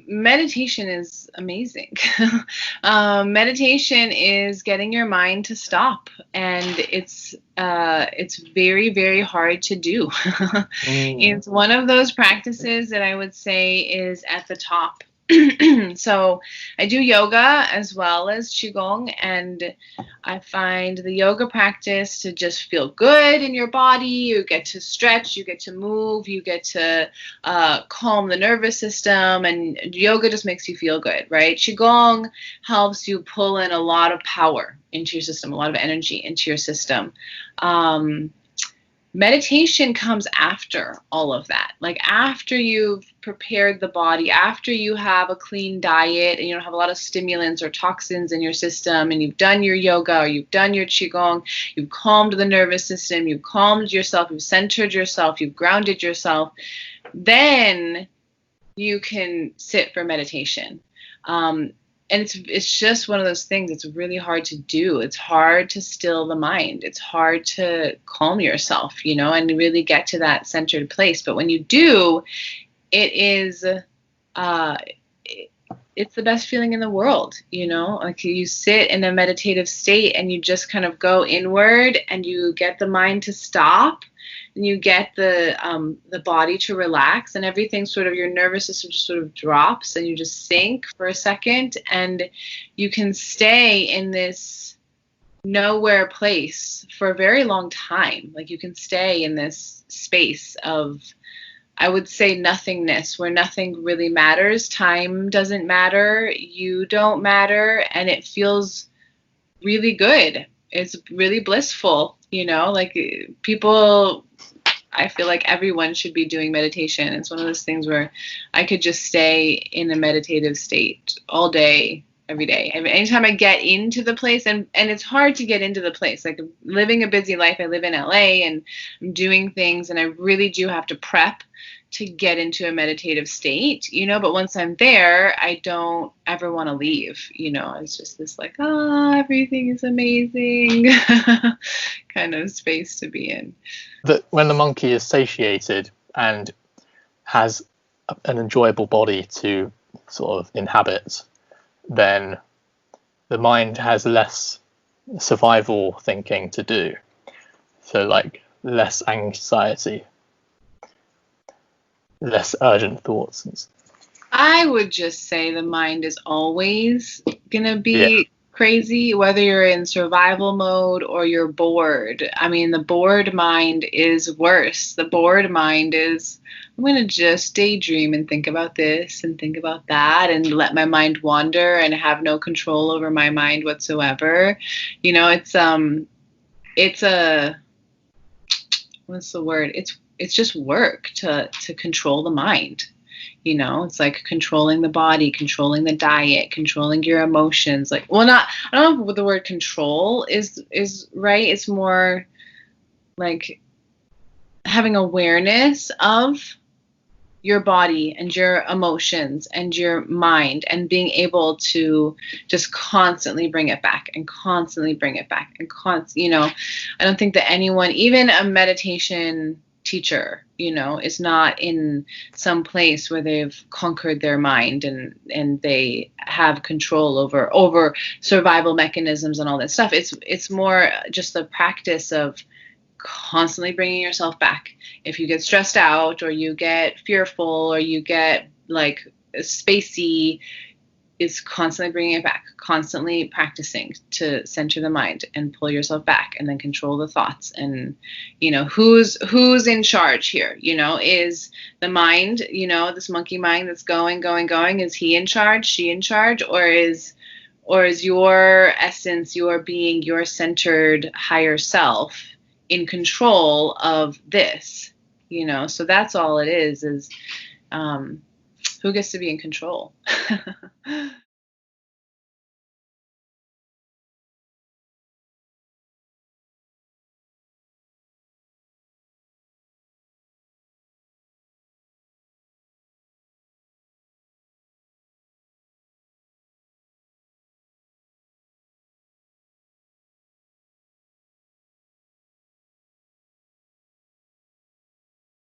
Meditation is amazing. Meditation is getting your mind to stop, and it's very, very hard to do. Mm. It's one of those practices that I would say is at the top. So I do yoga as well as qigong, and I find the yoga practice to just feel good in your body. You get to stretch, you get to move, you get to calm the nervous system, and yoga just makes you feel good, right? Qigong helps you pull in a lot of power into your system, a lot of energy into your system. Um, Meditation comes after all of that. Like after you've prepared the body, after you have a clean diet and you don't have a lot of stimulants or toxins in your system, and you've done your yoga or you've done your qigong, you've calmed the nervous system, you've calmed yourself, you've centered yourself, you've grounded yourself, then you can sit for meditation. And it's just one of those things. It's really hard to do. It's hard to still the mind. It's hard to calm yourself, and really get to that centered place. But when you do, it is uh, it's the best feeling in the world. Like you sit in a meditative state and you just kind of go inward and you get the mind to stop and you get the body to relax, and everything sort of, your nervous system just sort of drops and you just sink for a second, and you can stay in this nowhere place for a very long time. Like you can stay in this space of, I would say, nothingness, where nothing really matters. Time doesn't matter, you don't matter, and it feels really good. It's really blissful, like people, I feel like everyone should be doing meditation. It's one of those things where I could just stay in a meditative state all day, every day. I mean, anytime I get into the place, and it's hard to get into the place. Like living a busy life, I live in LA and I'm doing things, and I really do have to prep to get into a meditative state, but once I'm there, I don't ever want to leave. It's just this like, everything is amazing kind of space to be in. That when the monkey is satiated and has an enjoyable body to sort of inhabit, then the mind has less survival thinking to do. So like less anxiety, less urgent thoughts. I would just say the mind is always gonna Yeah. be crazy, whether you're in survival mode or you're bored. I mean, the bored mind is worse. The bored mind is, I'm gonna just daydream and think about this and think about that and let my mind wander and have no control over my mind whatsoever. It's a, what's the word? It's just work to control the mind. It's like controlling the body, controlling the diet, controlling your emotions. Like, well, not, I don't know what the word control is right. It's more like having awareness of your body and your emotions and your mind, and being able to just constantly bring it back and constantly bring it back and I don't think that anyone, even a meditation teacher, is not in some place where they've conquered their mind and they have control over survival mechanisms and all that stuff. It's more just the practice of constantly bringing yourself back. If you get stressed out or you get fearful or you get like spacey, is constantly bringing it back, constantly practicing to center the mind and pull yourself back and then control the thoughts. And who's in charge here? Is the mind, this monkey mind that's going, is he in charge, she in charge, or is your essence, your being, your centered higher self in control of this? So that's all it is who gets to be in control.